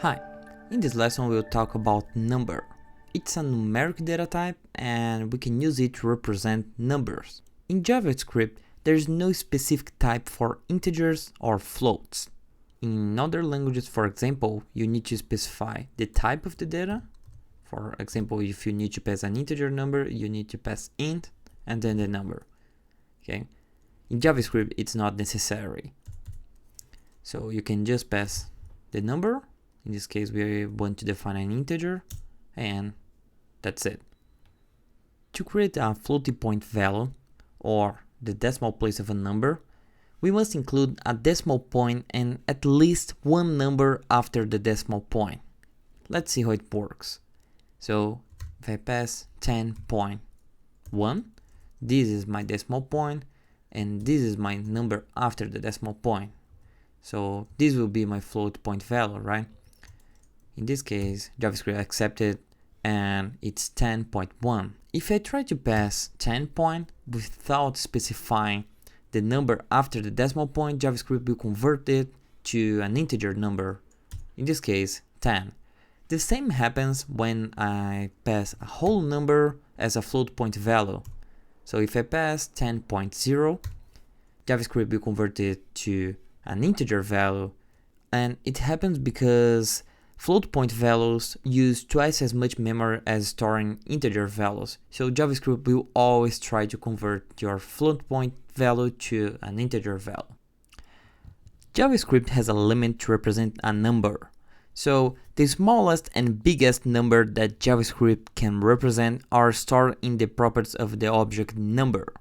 Hi, in this lesson we'll talk about number. It's a numeric data type and we can use it to represent numbers. In JavaScript, there is no specific type for integers or floats. In other languages, for example, you need to specify the type of the data. For example, if you need to pass an integer number, you need to pass int and then the number. Okay. In JavaScript, it's not necessary. So you can just pass the number. In this case, we want to define an integer, and that's it. To create a floating point value, or the decimal place of a number, we must include a decimal point and at least one number after the decimal point. Let's see how it works. So if I pass 10.1, this is my decimal point, and this is my number after the decimal point. So this will be my float point value, right? In this case, JavaScript accepted and it's 10.1. If I try to pass 10 point without specifying the number after the decimal point, JavaScript will convert it to an integer number, in this case 10. The same happens when I pass a whole number as a float point value. So if I pass 10.0, JavaScript will convert it to an integer value, and it happens because float point values use twice as much memory as storing integer values. So JavaScript will always try to convert your float point value to an integer value. JavaScript has a limit to represent a number. So the smallest and biggest number that JavaScript can represent are stored in the properties of the object number.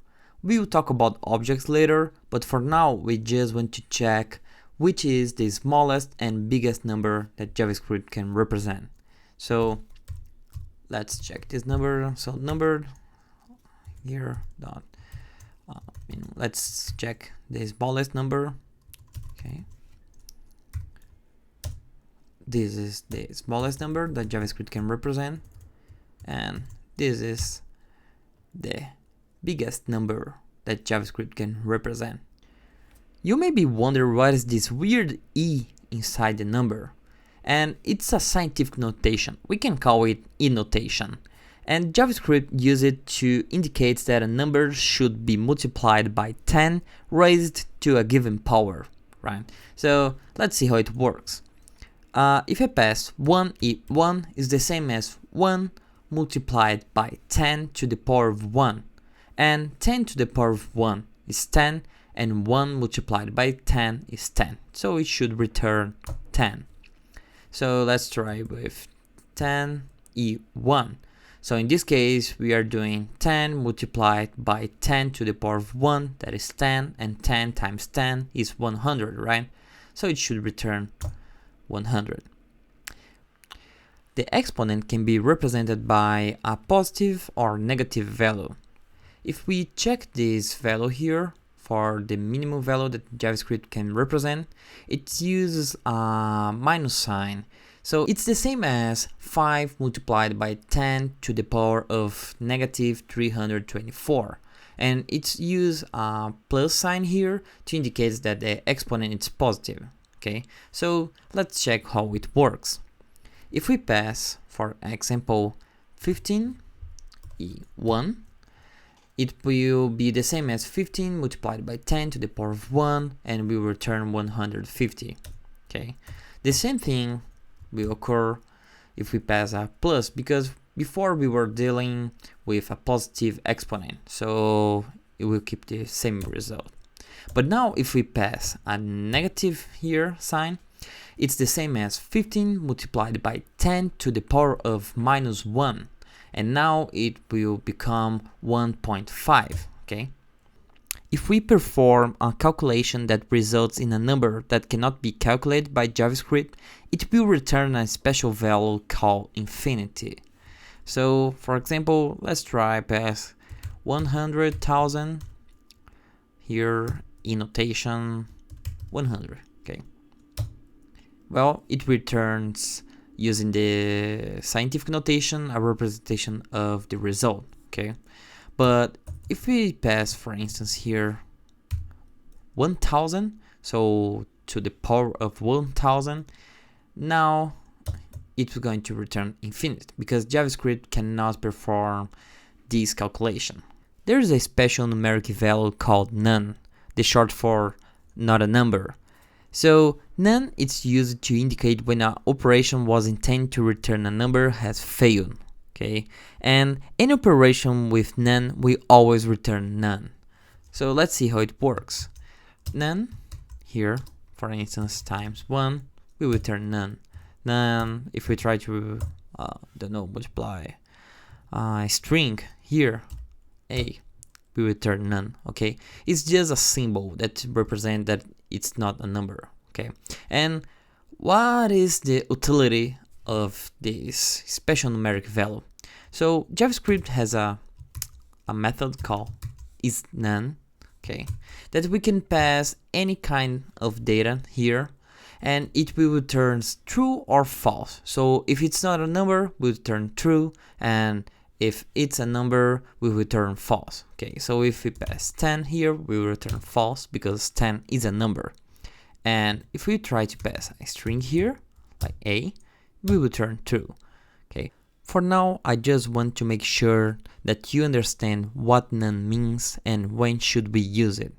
We will talk about objects later, but for now we just want to check which is the smallest and biggest number that JavaScript can represent. So let's check this number. So number here dot. Let's check the smallest number. Okay. This is the smallest number that JavaScript can represent, and this is the biggest number that JavaScript can represent. You may be wondering what is this weird E inside the number, and it's a scientific notation. We can call it E notation, and JavaScript uses it to indicate that a number should be multiplied by 10 raised to a given power, right? So let's see how it works. If I pass 1 is the same as 1 multiplied by 10 to the power of 1, and 10 to the power of 1 is 10, and 1 multiplied by 10 is 10, so it should return 10. So let's try with 10e1. So in this case we are doing 10 multiplied by 10 to the power of 1, that is 10, and 10 times 10 is 100, right? So it should return 100. The exponent can be represented by a positive or negative value. If we check this value here, for the minimum value that JavaScript can represent, it uses a minus sign. So it's the same as 5 multiplied by 10 to the power of negative 324. And it's used a plus sign here to indicate that the exponent is positive. Okay, so let's check how it works. If we pass, for example, 15e1, it will be the same as 15 multiplied by 10 to the power of 1, and we will return 150. Okay, the same thing will occur if we pass a plus, because before we were dealing with a positive exponent, so it will keep the same result. But now if we pass a negative here sign, it's the same as 15 multiplied by 10 to the power of minus 1. And now it will become 1.5, okay? If we perform a calculation that results in a number that cannot be calculated by JavaScript, it will return a special value called infinity. So, for example, let's try pass 100,000, here in notation 100, okay? Well, it returns, using the scientific notation, a representation of the result, okay? But if we pass, for instance, here 1000, so to the power of 1000, now it's going to return infinite because JavaScript cannot perform this calculation. There is a special numeric value called none, the short for not a number. So none is used to indicate when an operation was intended to return a number has failed. Okay, and any operation with none will always return none. So let's see how it works. None here, for instance, times 1 will return none. None, if we try to multiply a string here, a, we return none. Okay, it's just a symbol that represents that it's not a number. Okay, and what is the utility of this special numeric value? So JavaScript has a method called isNone, okay, that we can pass any kind of data here, and it will return true or false. So if it's not a number, we'll return true, and if it's a number, we return false. Okay, so if we pass 10 here, we will return false because 10 is a number. And if we try to pass a string here, like a, we will return true. Okay, for now, I just want to make sure that you understand what none means and when should we use it.